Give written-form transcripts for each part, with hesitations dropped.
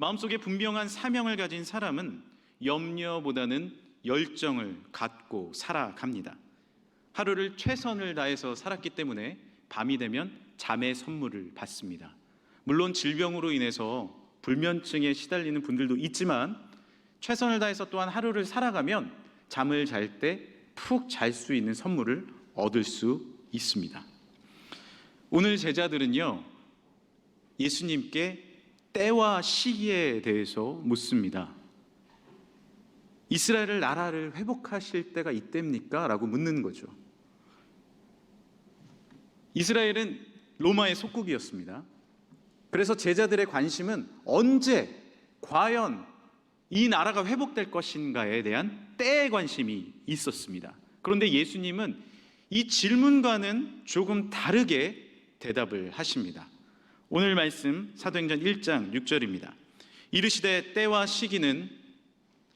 마음속에 분명한 사명을 가진 사람은 염려보다는 열정을 갖고 살아갑니다. 하루를 최선을 다해서 살았기 때문에 밤이 되면 잠의 선물을 받습니다. 물론 질병으로 인해서 불면증에 시달리는 분들도 있지만 최선을 다해서 또한 하루를 살아가면 잠을 잘 때 푹 잘 수 있는 선물을 얻을 수 있습니다. 오늘 제자들은요, 예수님께 때와 시기에 대해서 묻습니다. 이스라엘 나라를 회복하실 때가 이때입니까? 라고 묻는 거죠. 이스라엘은 로마의 속국이었습니다. 그래서 제자들의 관심은 언제, 과연 이 나라가 회복될 것인가에 대한 때에 관심이 있었습니다. 그런데 예수님은 이 질문과는 조금 다르게 대답을 하십니다. 오늘 말씀 사도행전 1장 6절입니다. 이르시되 때와 시기는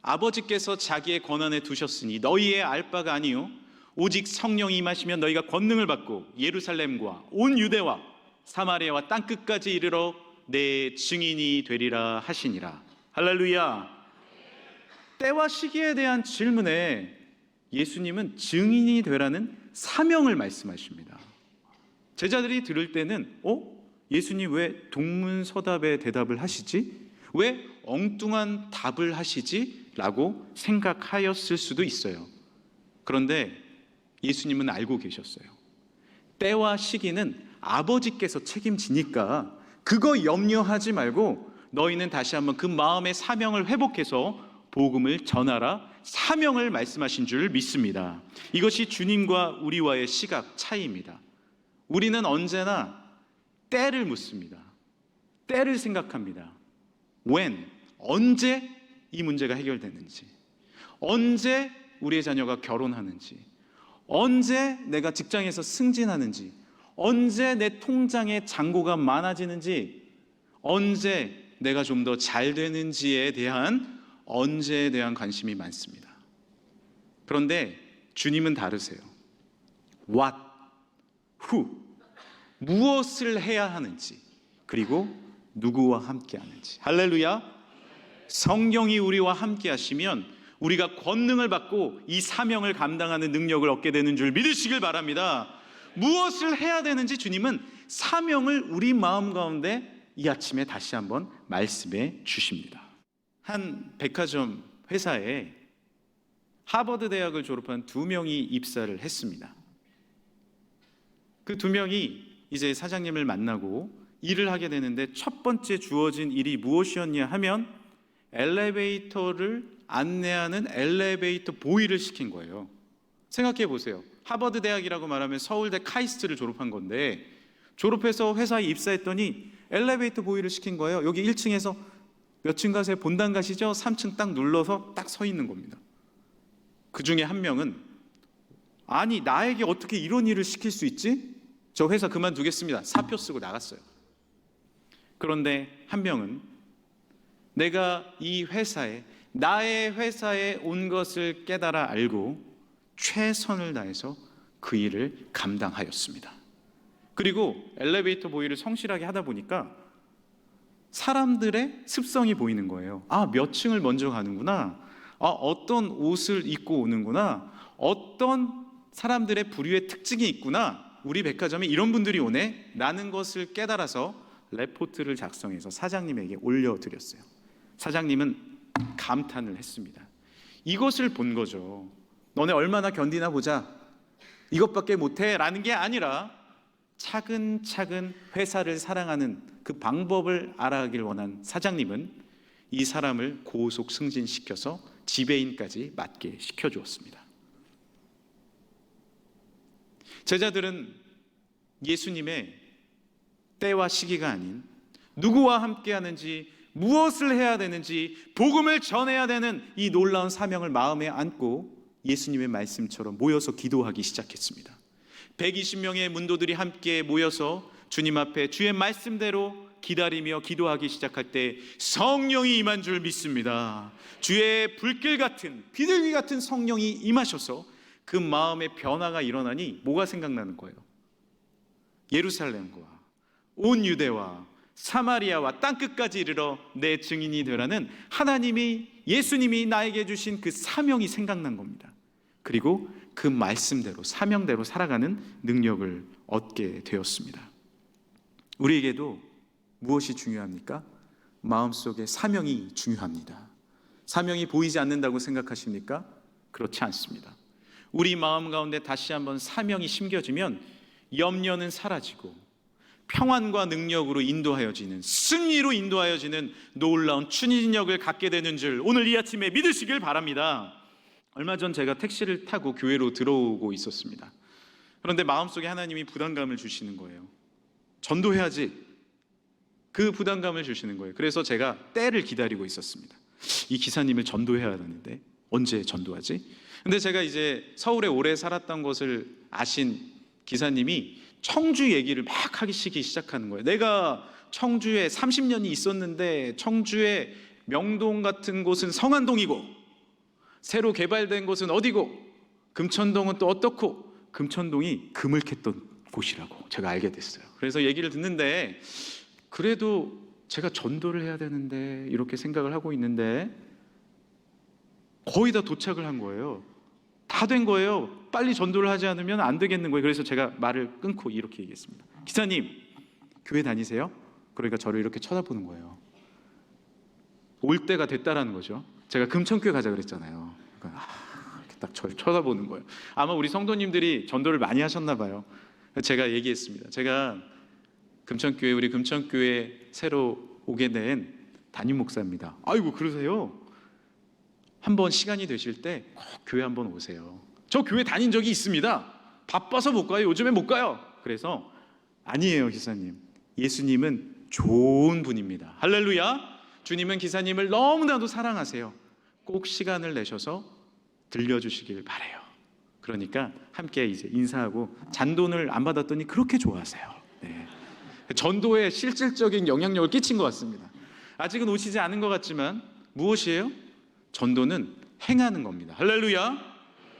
아버지께서 자기의 권한에 두셨으니 너희의 알 바가 아니요 오직 성령이 임하시면 너희가 권능을 받고 예루살렘과 온 유대와 사마리아와 땅끝까지 이르러 내 증인이 되리라 하시니라. 할렐루야. 때와 시기에 대한 질문에 예수님은 증인이 되라는 사명을 말씀하십니다. 제자들이 들을 때는 예수님 왜 동문서답에 대답을 하시지? 왜 엉뚱한 답을 하시지? 라고 생각하였을 수도 있어요. 그런데 예수님은 알고 계셨어요. 때와 시기는 아버지께서 책임지니까 그거 염려하지 말고 너희는 다시 한번 그 마음의 사명을 회복해서 복음을 전하라, 사명을 말씀하신 줄 믿습니다. 이것이 주님과 우리와의 시각 차이입니다. 우리는 언제나 때를 묻습니다. 때를 생각합니다. when, 언제 이 문제가 해결되는지, 언제 우리의 자녀가 결혼하는지, 언제 내가 직장에서 승진하는지, 언제 내 통장에 잔고가 많아지는지, 언제 내가 좀 더 잘 되는지에 대한 언제에 대한 관심이 많습니다. 그런데 주님은 다르세요. What, who, 무엇을 해야 하는지, 그리고 누구와 함께 하는지. 할렐루야. 성령이 우리와 함께 하시면 우리가 권능을 받고 이 사명을 감당하는 능력을 얻게 되는 줄 믿으시길 바랍니다. 무엇을 해야 되는지 주님은 사명을 우리 마음 가운데 이 아침에 다시 한번 말씀해 주십니다. 한 백화점 회사에 하버드 대학을 졸업한 2명이 입사를 했습니다. 그 2명이 이제 사장님을 만나고 일을 하게 되는데 첫 번째 주어진 일이 무엇이었냐 하면 엘리베이터를 안내하는 엘리베이터 보이를 시킨 거예요. 생각해 보세요. 하버드 대학이라고 말하면 서울대 카이스트를 졸업한 건데 졸업해서 회사에 입사했더니 엘리베이터 보이를 시킨 거예요. 여기 1층에서 몇 층 가세요? 본당 가시죠? 3층 딱 눌러서 딱 서 있는 겁니다. 그 중에 한 명은 아니 나에게 어떻게 이런 일을 시킬 수 있지? 저 회사 그만두겠습니다. 사표 쓰고 나갔어요. 그런데 한 명은 내가 이 회사에 나의 회사에 온 것을 깨달아 알고 최선을 다해서 그 일을 감당하였습니다. 그리고 엘리베이터 보이를 성실하게 하다 보니까 사람들의 습성이 보이는 거예요. 몇 층을 먼저 가는구나. 어떤 옷을 입고 오는구나. 어떤 사람들의 부류의 특징이 있구나. 우리 백화점에 이런 분들이 오네. 라는 것을 깨달아서 레포트를 작성해서 사장님에게 올려드렸어요. 사장님은 감탄을 했습니다. 이것을 본 거죠. 너네 얼마나 견디나 보자. 이것밖에 못해 라는 게 아니라 차근차근 회사를 사랑하는 그 방법을 알아가길 원한 사장님은 이 사람을 고속 승진시켜서 지배인까지 맡게 시켜주었습니다. 제자들은 예수님의 때와 시기가 아닌 누구와 함께 하는지 무엇을 해야 되는지 복음을 전해야 되는 이 놀라운 사명을 마음에 안고 예수님의 말씀처럼 모여서 기도하기 시작했습니다. 120명의 문도들이 함께 모여서 주님 앞에 주의 말씀대로 기다리며 기도하기 시작할 때 성령이 임한 줄 믿습니다. 주의 불길 같은 비둘기 같은 성령이 임하셔서 그 마음의 변화가 일어나니 뭐가 생각나는 거예요? 예루살렘과 온 유대와 사마리아와 땅끝까지 이르러 내 증인이 되라는 예수님이 나에게 주신 그 사명이 생각난 겁니다. 그리고 그 말씀대로, 사명대로 살아가는 능력을 얻게 되었습니다. 우리에게도 무엇이 중요합니까? 마음속에 사명이 중요합니다. 사명이 보이지 않는다고 생각하십니까? 그렇지 않습니다. 우리 마음 가운데 다시 한번 사명이 심겨지면 염려는 사라지고 평안과 능력으로 인도하여지는, 승리로 인도하여지는 놀라운 추진력을 갖게 되는 줄 오늘 이 아침에 믿으시길 바랍니다. 얼마 전 제가 택시를 타고 교회로 들어오고 있었습니다. 그런데 마음속에 하나님이 부담감을 주시는 거예요. 전도해야지. 그 부담감을 주시는 거예요. 그래서 제가 때를 기다리고 있었습니다. 이 기사님을 전도해야 하는데 언제 전도하지? 근데 제가 이제 서울에 오래 살았던 것을 아신 기사님이 청주 얘기를 막 하기 시작하는 거예요. 내가 청주에 30년이 있었는데 청주의 명동 같은 곳은 성안동이고 새로 개발된 곳은 어디고 금천동은 또 어떻고, 금천동이 금을 캤던 곳이라고 제가 알게 됐어요. 그래서 얘기를 듣는데 그래도 제가 전도를 해야 되는데 이렇게 생각을 하고 있는데 거의 다 도착을 한 거예요. 다 된 거예요. 빨리 전도를 하지 않으면 안 되겠는 거예요. 그래서 제가 말을 끊고 이렇게 얘기했습니다. 기사님, 교회 다니세요? 그러니까 저를 이렇게 쳐다보는 거예요. 올 때가 됐다라는 거죠. 제가 금천교회 가자 그랬잖아요. 그러니까 이렇게 딱 저를 쳐다보는 거예요. 아마 우리 성도님들이 전도를 많이 하셨나 봐요. 제가 얘기했습니다. 제가 우리 금천교회 새로 오게 된 담임 목사입니다. 아이고 그러세요? 한번 시간이 되실 때 꼭 교회 한번 오세요. 저 교회 다닌 적이 있습니다. 바빠서 못 가요. 요즘에 못 가요. 그래서 아니에요, 기사님. 예수님은 좋은 분입니다. 할렐루야. 주님은 기사님을 너무나도 사랑하세요. 꼭 시간을 내셔서 들려주시길 바래요. 그러니까 함께 이제 인사하고 잔돈을 안 받았더니 그렇게 좋아하세요. 네. 전도에 실질적인 영향력을 끼친 것 같습니다. 아직은 오시지 않은 것 같지만 무엇이에요? 전도는 행하는 겁니다. 할렐루야.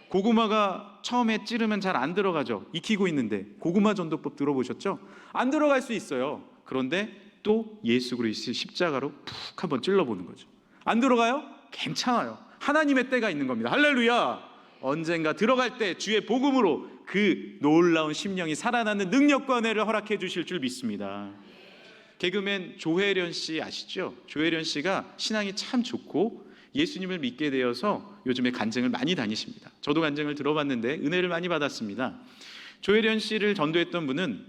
고구마가 처음에 찌르면 잘 안 들어가죠. 익히고 있는데 고구마 전도법 들어보셨죠? 안 들어갈 수 있어요. 그런데 또 예수 그리스도의 십자가로 푹 한번 찔러보는 거죠. 안 들어가요? 괜찮아요. 하나님의 때가 있는 겁니다. 할렐루야. 언젠가 들어갈 때 주의 복음으로 그 놀라운 심령이 살아나는 능력과 은혜를 허락해 주실 줄 믿습니다. 개그맨 조혜련 씨 아시죠? 조혜련 씨가 신앙이 참 좋고 예수님을 믿게 되어서 요즘에 간증을 많이 다니십니다. 저도 간증을 들어봤는데 은혜를 많이 받았습니다. 조혜련 씨를 전도했던 분은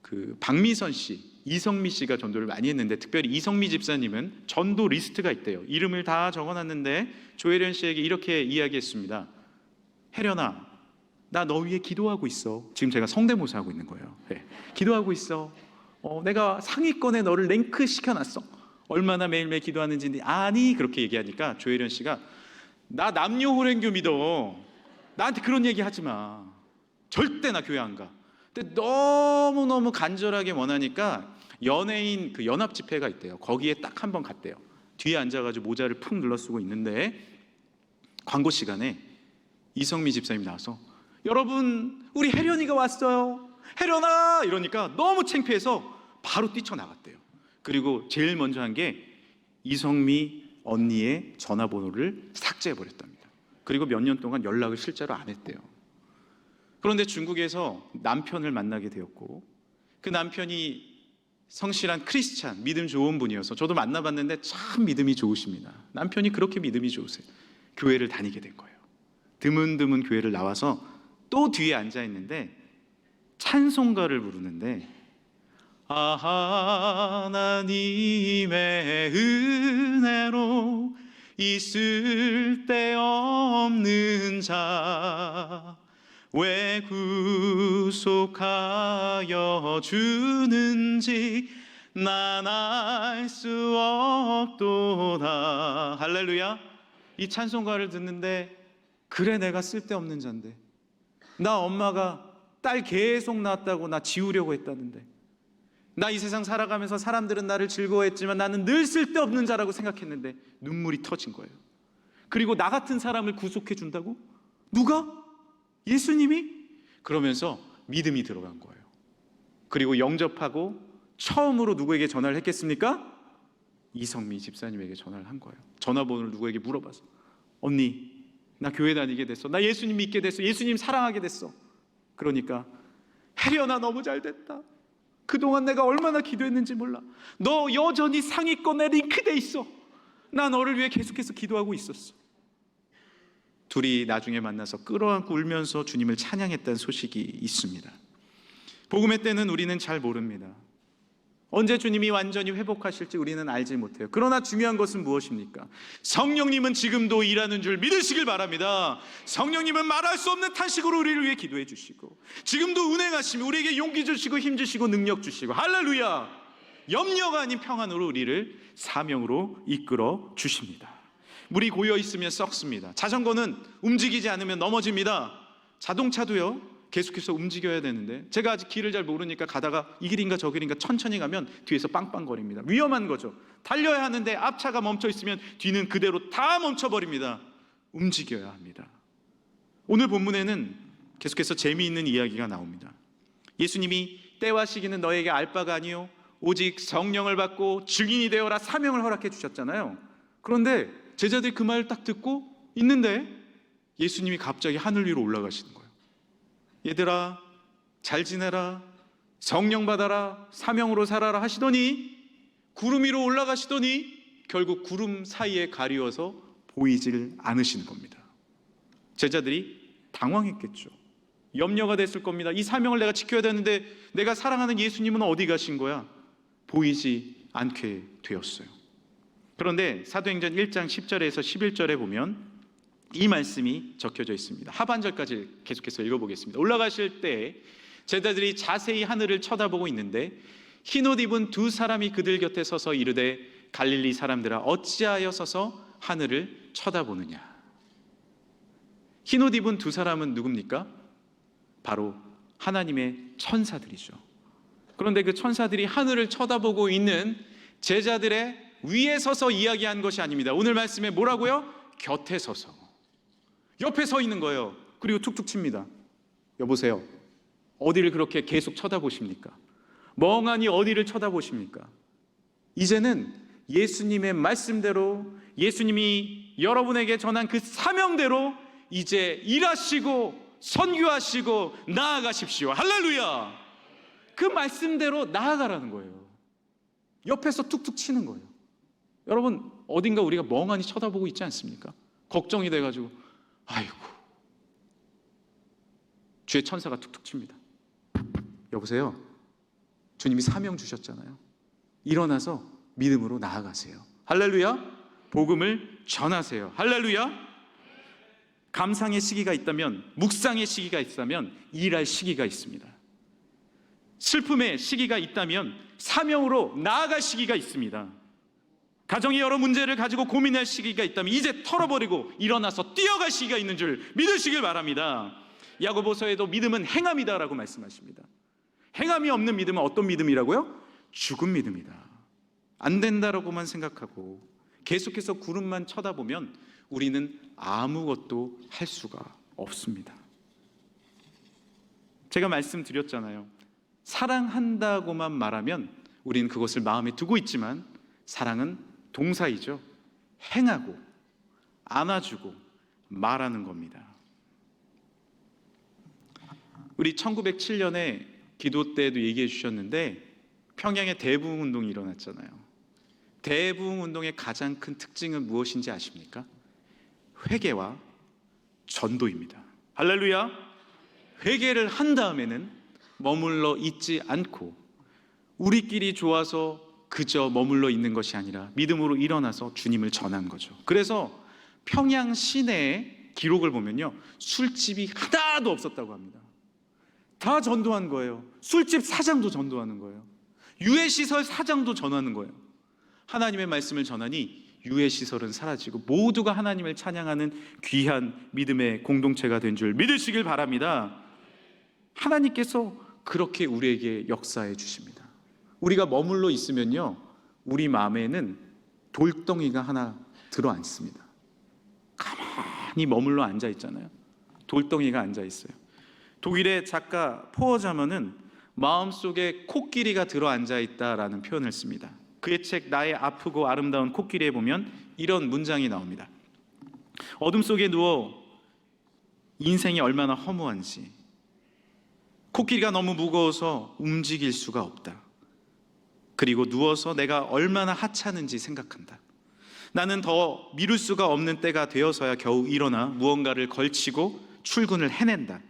그 박미선 씨, 이성미 씨가 전도를 많이 했는데 특별히 이성미 집사님은 전도 리스트가 있대요. 이름을 다 적어놨는데 조혜련 씨에게 이렇게 이야기했습니다. 혜련아, 나 너 위해 기도하고 있어. 지금 제가 성대모사 하고 있는 거예요. 네. 기도하고 있어. 내가 상위권에 너를 랭크 시켜놨어. 얼마나 매일매일 기도하는지 아니? 그렇게 얘기하니까 조혜련 씨가 나 남녀호랭교 믿어. 나한테 그런 얘기 하지 마. 절대 나 교회 안 가. 근데 너무너무 간절하게 원하니까 연예인 그 연합 집회가 있대요. 거기에 딱 한 번 갔대요. 뒤에 앉아가지고 모자를 푹 눌러 쓰고 있는데 광고 시간에 이성미 집사님이 나와서 여러분 우리 혜련이가 왔어요. 혜련아! 이러니까 너무 창피해서 바로 뛰쳐나갔대요. 그리고 제일 먼저 한 게 이성미 언니의 전화번호를 삭제해버렸답니다. 그리고 몇 년 동안 연락을 실제로 안 했대요. 그런데 중국에서 남편을 만나게 되었고 그 남편이 성실한 크리스찬, 믿음 좋은 분이어서 저도 만나봤는데 참 믿음이 좋으십니다. 남편이 그렇게 믿음이 좋으세요. 교회를 다니게 된 거예요. 드문드문 교회를 나와서 또 뒤에 앉아있는데 찬송가를 부르는데 하나님의 은혜로 있을 데 없는 자 왜 구속하여 주는지 난 알 수 없도다. 할렐루야. 이 찬송가를 듣는데 그래 내가 쓸데없는 자인데 나 엄마가 딸 계속 낳았다고 나 지우려고 했다는데 나 이 세상 살아가면서 사람들은 나를 즐거워했지만 나는 늘 쓸데없는 자라고 생각했는데 눈물이 터진 거예요. 그리고 나 같은 사람을 구속해 준다고? 누가? 예수님이? 그러면서 믿음이 들어간 거예요. 그리고 영접하고 처음으로 누구에게 전화를 했겠습니까? 이성미 집사님에게 전화를 한 거예요. 전화번호를 누구에게 물어봐서. 언니, 나 교회 다니게 됐어. 나 예수님 믿게 됐어. 예수님 사랑하게 됐어. 그러니까 혜련아, 너무 잘 됐다. 그동안 내가 얼마나 기도했는지 몰라. 너 여전히 상위권에 링크돼 있어. 나 너를 위해 계속해서 기도하고 있었어. 둘이 나중에 만나서 끌어안고 울면서 주님을 찬양했다는 소식이 있습니다. 복음의 때는 우리는 잘 모릅니다. 언제 주님이 완전히 회복하실지 우리는 알지 못해요. 그러나 중요한 것은 무엇입니까? 성령님은 지금도 일하는 줄 믿으시길 바랍니다. 성령님은 말할 수 없는 탄식으로 우리를 위해 기도해 주시고, 지금도 운행하시며 우리에게 용기 주시고 힘 주시고 능력 주시고, 할렐루야, 염려가 아닌 평안으로 우리를 사명으로 이끌어 주십니다. 물이 고여 있으면 썩습니다. 자전거는 움직이지 않으면 넘어집니다. 자동차도요, 계속해서 움직여야 되는데, 제가 아직 길을 잘 모르니까 가다가 이 길인가 저 길인가 천천히 가면 뒤에서 빵빵거립니다. 위험한 거죠. 달려야 하는데 앞차가 멈춰 있으면 뒤는 그대로 다 멈춰버립니다. 움직여야 합니다. 오늘 본문에는 계속해서 재미있는 이야기가 나옵니다. 예수님이 때와 시기는 너에게 알 바가 아니요 오직 성령을 받고 증인이 되어라 사명을 허락해 주셨잖아요. 그런데 제자들이 그 말을 딱 듣고 있는데 예수님이 갑자기 하늘 위로 올라가시는 거예요. 얘들아, 잘 지내라, 성령 받아라, 사명으로 살아라 하시더니 구름 위로 올라가시더니 결국 구름 사이에 가리워서 보이질 않으시는 겁니다. 제자들이 당황했겠죠. 염려가 됐을 겁니다. 이 사명을 내가 지켜야 되는데 내가 사랑하는 예수님은 어디 가신 거야? 보이지 않게 되었어요. 그런데 사도행전 1장 10절에서 11절에 보면 이 말씀이 적혀져 있습니다. 하반절까지 계속해서 읽어보겠습니다. 올라가실 때 제자들이 자세히 하늘을 쳐다보고 있는데 흰옷 입은 두 사람이 그들 곁에 서서 이르되 갈릴리 사람들아 어찌하여 서서 하늘을 쳐다보느냐. 흰옷 입은 두 사람은 누굽니까? 바로 하나님의 천사들이죠. 그런데 그 천사들이 하늘을 쳐다보고 있는 제자들의 위에 서서 이야기한 것이 아닙니다. 오늘 말씀에 뭐라고요? 곁에 서서, 옆에 서 있는 거예요. 그리고 툭툭 칩니다. 여보세요, 어디를 그렇게 계속 쳐다보십니까? 멍하니 어디를 쳐다보십니까? 이제는 예수님의 말씀대로, 예수님이 여러분에게 전한 그 사명대로 이제 일하시고 선교하시고 나아가십시오. 할렐루야. 그 말씀대로 나아가라는 거예요. 옆에서 툭툭 치는 거예요. 여러분, 어딘가 우리가 멍하니 쳐다보고 있지 않습니까? 걱정이 돼가지고 아이고, 주의 천사가 툭툭 칩니다. 여보세요, 주님이 사명 주셨잖아요. 일어나서 믿음으로 나아가세요. 할렐루야. 복음을 전하세요. 할렐루야. 감상의 시기가 있다면, 묵상의 시기가 있다면 일할 시기가 있습니다. 슬픔의 시기가 있다면 사명으로 나아갈 시기가 있습니다. 가정의 여러 문제를 가지고 고민할 시기가 있다면 이제 털어버리고 일어나서 뛰어갈 시기가 있는 줄 믿으시길 바랍니다. 야고보서에도 믿음은 행함이다라고 말씀하십니다. 행함이 없는 믿음은 어떤 믿음이라고요? 죽은 믿음이다. 안 된다라고만 생각하고 계속해서 구름만 쳐다보면 우리는 아무것도 할 수가 없습니다. 제가 말씀드렸잖아요. 사랑한다고만 말하면 우리는 그것을 마음에 두고 있지만 사랑은 동사이죠. 행하고 안아주고 말하는 겁니다. 우리 1907년에 기도 때도 얘기해 주셨는데 평양에 대부흥운동이 일어났잖아요. 대부흥운동의 가장 큰 특징은 무엇인지 아십니까? 회개와 전도입니다. 할렐루야. 회개를 한 다음에는 머물러 있지 않고 우리끼리 좋아서 그저 머물러 있는 것이 아니라 믿음으로 일어나서 주님을 전한 거죠. 그래서 평양 시내의 기록을 보면요, 술집이 하나도 없었다고 합니다. 다 전도한 거예요. 술집 사장도 전도하는 거예요. 유해시설 사장도 전하는 거예요. 하나님의 말씀을 전하니 유해시설은 사라지고 모두가 하나님을 찬양하는 귀한 믿음의 공동체가 된 줄 믿으시길 바랍니다. 하나님께서 그렇게 우리에게 역사해 주십니다. 우리가 머물러 있으면요, 우리 마음에는 돌덩이가 하나 들어앉습니다. 가만히 머물러 앉아 있잖아요. 돌덩이가 앉아 있어요. 독일의 작가 포어자먼은 마음속에 코끼리가 들어앉아 있다라는 표현을 씁니다. 그의 책 나의 아프고 아름다운 코끼리에 보면 이런 문장이 나옵니다. 어둠 속에 누워 인생이 얼마나 허무한지, 코끼리가 너무 무거워서 움직일 수가 없다. 그리고 누워서 내가 얼마나 하찮은지 생각한다. 나는 더 미룰 수가 없는 때가 되어서야 겨우 일어나 무언가를 걸치고 출근을 해낸다.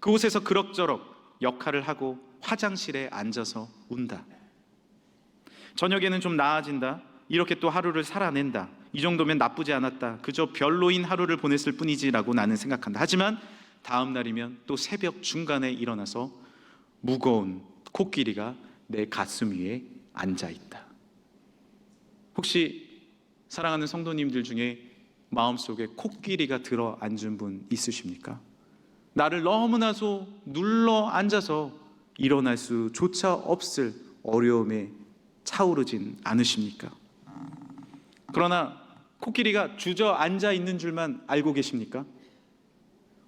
그곳에서 그럭저럭 역할을 하고 화장실에 앉아서 운다. 저녁에는 좀 나아진다. 이렇게 또 하루를 살아낸다. 이 정도면 나쁘지 않았다. 그저 별로인 하루를 보냈을 뿐이지라고 나는 생각한다. 하지만 다음 날이면 또 새벽 중간에 일어나서 무거운 코끼리가 내 가슴 위에 앉아 있다. 혹시 사랑하는 성도님들 중에 마음속에 코끼리가 들어 앉은 분 있으십니까? 나를 너무나도 눌러 앉아서 일어날 수조차 없을 어려움에 차오르진 않으십니까? 그러나 코끼리가 주저앉아 있는 줄만 알고 계십니까?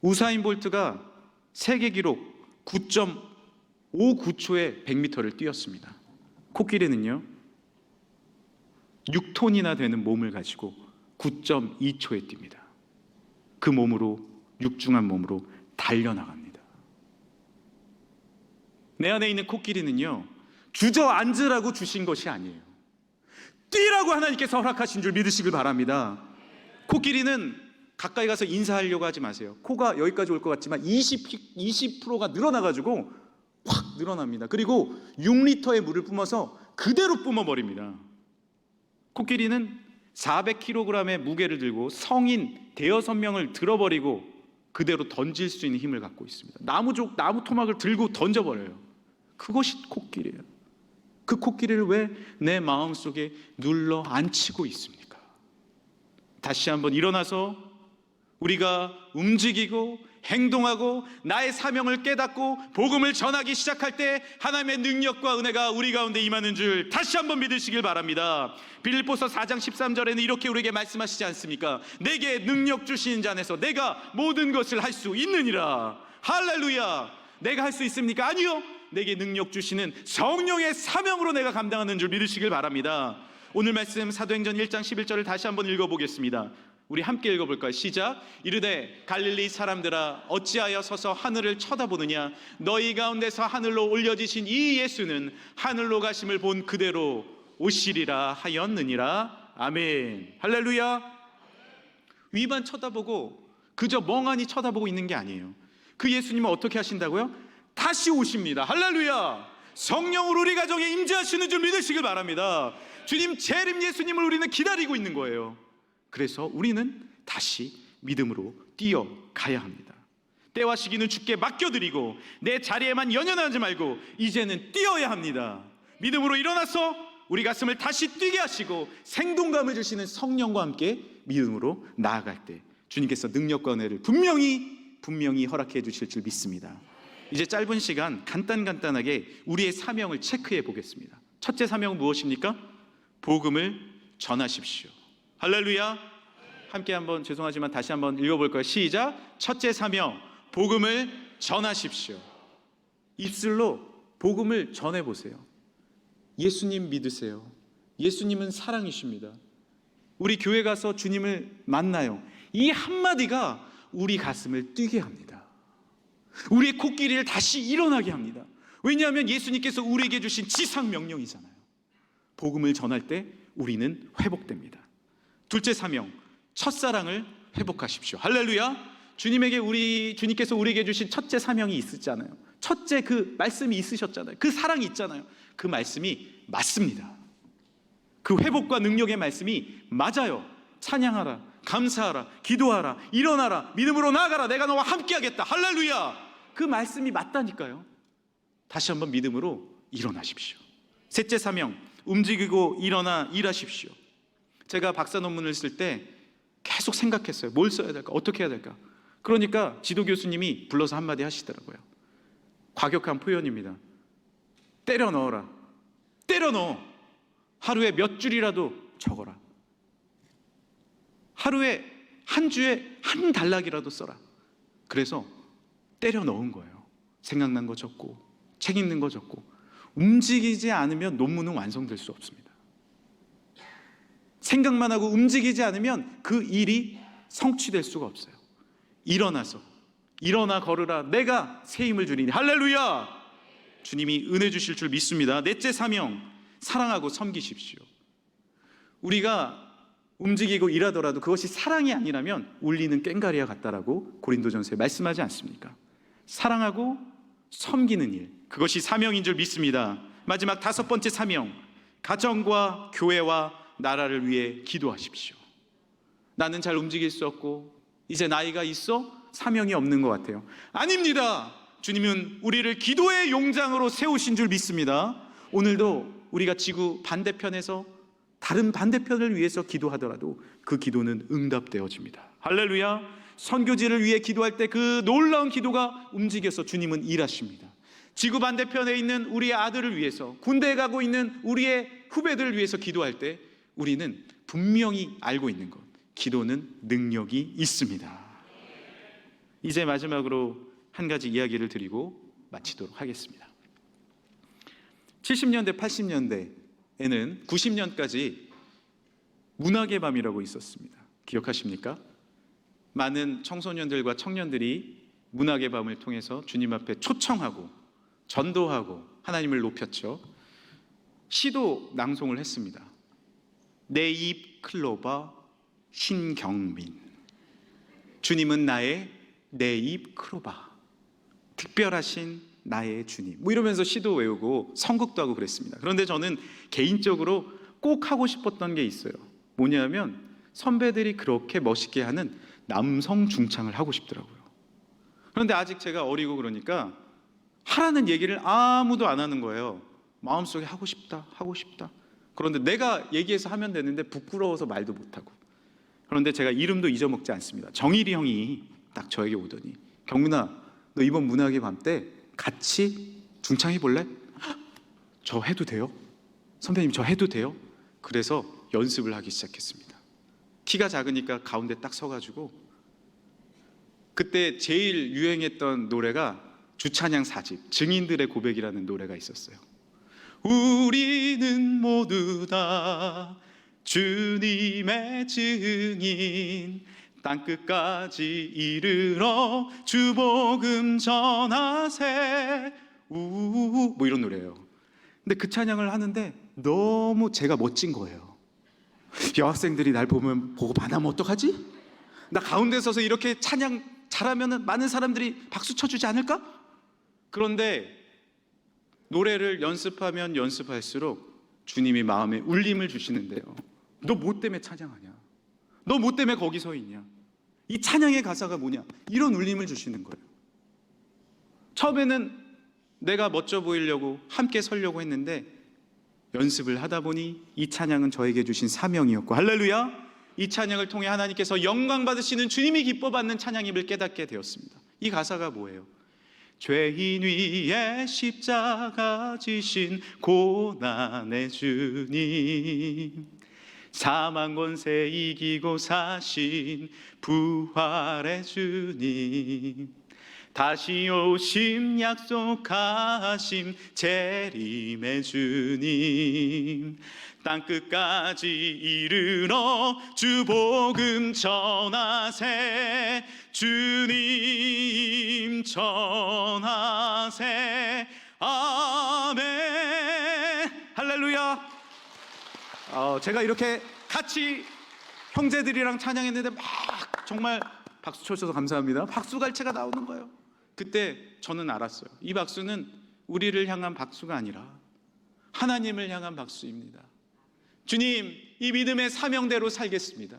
우사인 볼트가 세계 기록 9.59초에 100m를 뛰었습니다. 코끼리는요 6톤이나 되는 몸을 가지고 9.2초에 뜁니다. 그 몸으로, 육중한 몸으로 달려나갑니다. 내 안에 있는 코끼리는요 주저앉으라고 주신 것이 아니에요. 뛰라고 하나님께서 허락하신 줄 믿으시길 바랍니다. 코끼리는 가까이 가서 인사하려고 하지 마세요. 코가 여기까지 올 것 같지만 20%가 늘어나가지고 확 늘어납니다. 그리고 6리터의 물을 뿜어서 그대로 뿜어버립니다. 코끼리는 400kg의 무게를 들고 성인 대여섯 명을 들어버리고 그대로 던질 수 있는 힘을 갖고 있습니다. 나무 토막을 들고 던져버려요. 그것이 코끼리예요. 그 코끼리를 왜 내 마음속에 눌러 앉히고 있습니까? 다시 한번 일어나서 우리가 움직이고 행동하고 나의 사명을 깨닫고 복음을 전하기 시작할 때 하나님의 능력과 은혜가 우리 가운데 임하는 줄 다시 한번 믿으시길 바랍니다. 빌립보서 4장 13절에는 이렇게 우리에게 말씀하시지 않습니까? 내게 능력 주시는 자 안에서 내가 모든 것을 할 수 있느니라. 할렐루야. 내가 할 수 있습니까? 아니요. 내게 능력 주시는 성령의 사명으로 내가 감당하는 줄 믿으시길 바랍니다. 오늘 말씀 사도행전 1장 11절을 다시 한번 읽어보겠습니다. 우리 함께 읽어볼까요? 시작. 이르되 갈릴리 사람들아 어찌하여 서서 하늘을 쳐다보느냐. 너희 가운데서 하늘로 올려지신 이 예수는 하늘로 가심을 본 그대로 오시리라 하였느니라. 아멘. 할렐루야. 위만 쳐다보고 그저 멍하니 쳐다보고 있는 게 아니에요. 그 예수님은 어떻게 하신다고요? 다시 오십니다. 할렐루야. 성령으로 우리 가정에 임재하시는 줄 믿으시길 바랍니다. 주님 재림 예수님을 우리는 기다리고 있는 거예요. 그래서 우리는 다시 믿음으로 뛰어가야 합니다. 때와 시기는 주께 맡겨드리고 내 자리에만 연연하지 말고 이제는 뛰어야 합니다. 믿음으로 일어나서 우리 가슴을 다시 뛰게 하시고 생동감을 주시는 성령과 함께 믿음으로 나아갈 때 주님께서 능력과 은혜를 분명히 허락해 주실 줄 믿습니다. 이제 짧은 시간 간단하게 우리의 사명을 체크해 보겠습니다. 첫째 사명은 무엇입니까? 복음을 전하십시오. 할렐루야. 함께 한번 죄송하지만 다시 한번 읽어볼까요? 시작. 첫째 사명 복음을 전하십시오. 입술로 복음을 전해보세요. 예수님 믿으세요. 예수님은 사랑이십니다. 우리 교회 가서 주님을 만나요. 이 한마디가 우리 가슴을 뛰게 합니다. 우리의 코끼리를 다시 일어나게 합니다. 왜냐하면 예수님께서 우리에게 주신 지상 명령이잖아요. 복음을 전할 때 우리는 회복됩니다. 둘째 사명, 첫사랑을 회복하십시오. 할렐루야. 주님께서 우리에게 주신 첫째 사명이 있었잖아요. 첫째 그 말씀이 있으셨잖아요. 그 사랑이 있잖아요. 그 말씀이 맞습니다. 그 회복과 능력의 말씀이 맞아요. 찬양하라, 감사하라, 기도하라, 일어나라, 믿음으로 나아가라, 내가 너와 함께하겠다. 할렐루야. 그 말씀이 맞다니까요. 다시 한번 믿음으로 일어나십시오. 셋째 사명, 움직이고 일어나 일하십시오. 제가 박사 논문을 쓸 때 계속 생각했어요. 뭘 써야 될까? 어떻게 해야 될까? 그러니까 지도 교수님이 불러서 한마디 하시더라고요. 과격한 표현입니다. 때려 넣어라. 때려 넣어. 하루에 몇 줄이라도 적어라. 하루에 한 주에 한 단락이라도 써라. 그래서 때려 넣은 거예요. 생각난 거 적고 책 읽는 거 적고. 움직이지 않으면 논문은 완성될 수 없습니다. 생각만 하고 움직이지 않으면 그 일이 성취될 수가 없어요. 일어나 걸으라. 내가 새 힘을 주리니. 할렐루야. 주님이 은혜 주실 줄 믿습니다. 넷째 사명, 사랑하고 섬기십시오. 우리가 움직이고 일하더라도 그것이 사랑이 아니라면 울리는 꽹과리와 같다라고 고린도전서에 말씀하지 않습니까? 사랑하고 섬기는 일, 그것이 사명인 줄 믿습니다. 마지막 다섯 번째 사명, 가정과 교회와 나라를 위해 기도하십시오. 나는 잘 움직일 수 없고 이제 나이가 있어 사명이 없는 것 같아요. 아닙니다. 주님은 우리를 기도의 용장으로 세우신 줄 믿습니다. 오늘도 우리가 지구 반대편에서 다른 반대편을 위해서 기도하더라도 그 기도는 응답되어집니다. 할렐루야. 선교지를 위해 기도할 때 그 놀라운 기도가 움직여서 주님은 일하십니다. 지구 반대편에 있는 우리의 아들을 위해서, 군대에 가고 있는 우리의 후배들을 위해서 기도할 때 우리는 분명히 알고 있는 것, 기도는 능력이 있습니다. 이제 마지막으로 한 가지 이야기를 드리고 마치도록 하겠습니다. 70년대, 80년대에는 90년까지 문학의 밤이라고 있었습니다. 기억하십니까? 많은 청소년들과 청년들이 문학의 밤을 통해서 주님 앞에 초청하고 전도하고 하나님을 높였죠. 시도 낭송을 했습니다. 내 입 클로바 신경민, 주님은 나의 내 입 클로바, 특별하신 나의 주님, 뭐 이러면서 시도 외우고 선곡도 하고 그랬습니다. 그런데 저는 개인적으로 꼭 하고 싶었던 게 있어요. 뭐냐면 선배들이 그렇게 멋있게 하는 남성 중창을 하고 싶더라고요. 그런데 아직 제가 어리고 그러니까 하라는 얘기를 아무도 안 하는 거예요. 마음속에 하고 싶다, 하고 싶다. 그런데 내가 얘기해서 하면 되는데 부끄러워서 말도 못하고. 그런데 제가 이름도 잊어먹지 않습니다. 정일이 형이 딱 저에게 오더니, 경민아, 너 이번 문학의 밤 때 같이 중창해 볼래? 저 해도 돼요? 선배님, 저 해도 돼요? 그래서 연습을 하기 시작했습니다. 키가 작으니까 가운데 딱 서가지고, 그때 제일 유행했던 노래가 주찬양 4집 증인들의 고백이라는 노래가 있었어요. 우리는 모두 다 주님의 증인, 땅끝까지 이르러 주복음 전하세, 뭐 이런 노래예요. 근데 그 찬양을 하는데 너무 제가 멋진 거예요. 여학생들이 날 보고 반하면 어떡하지? 나 가운데 서서 이렇게 찬양 잘하면 많은 사람들이 박수 쳐주지 않을까? 그런데 노래를 연습하면 연습할수록 주님이 마음에 울림을 주시는데요. 너 뭐 때문에 찬양하냐? 너 뭐 때문에 거기 서 있냐? 이 찬양의 가사가 뭐냐? 이런 울림을 주시는 거예요. 처음에는 내가 멋져 보이려고 함께 서려고 했는데 연습을 하다 보니 이 찬양은 저에게 주신 사명이었고, 할렐루야! 이 찬양을 통해 하나님께서 영광 받으시는 주님이 기뻐 받는 찬양임을 깨닫게 되었습니다. 이 가사가 뭐예요? 죄인 위에 십자가 지신 고난의 주님, 사망 권세 이기고 사신 부활의 주님, 다시 오심 약속하심 재림의 주님, 땅끝까지 이르러 주복음 전하세, 주님 전하세, 아멘. 할렐루야. 제가 이렇게 같이 형제들이랑 찬양했는데 막 정말 박수 쳐주셔서 감사합니다. 박수 갈채가 나오는 거예요. 그때 저는 알았어요. 이 박수는 우리를 향한 박수가 아니라 하나님을 향한 박수입니다. 주님, 이 믿음의 사명대로 살겠습니다.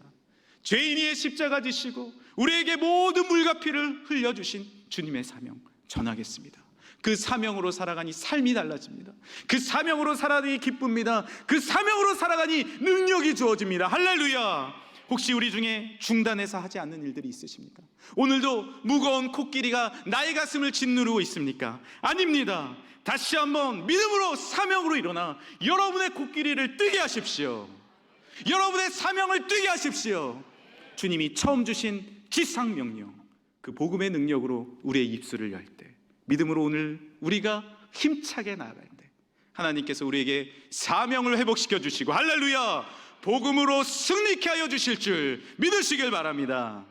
죄인 위에 십자가 지시고 우리에게 모든 물과 피를 흘려주신 주님의 사명 전하겠습니다. 그 사명으로 살아가니 삶이 달라집니다. 그 사명으로 살아가니 기쁩니다. 그 사명으로 살아가니 능력이 주어집니다. 할렐루야. 혹시 우리 중에 중단해서 하지 않는 일들이 있으십니까? 오늘도 무거운 코끼리가 나의 가슴을 짓누르고 있습니까? 아닙니다. 다시 한번 믿음으로 사명으로 일어나 여러분의 코끼리를 뜨게 하십시오. 여러분의 사명을 뜨게 하십시오. 주님이 처음 주신 지상명령, 그 복음의 능력으로 우리의 입술을 열 때 믿음으로 오늘 우리가 힘차게 나아가야 돼. 하나님께서 우리에게 사명을 회복시켜 주시고 할렐루야 복음으로 승리케 하여 주실 줄 믿으시길 바랍니다.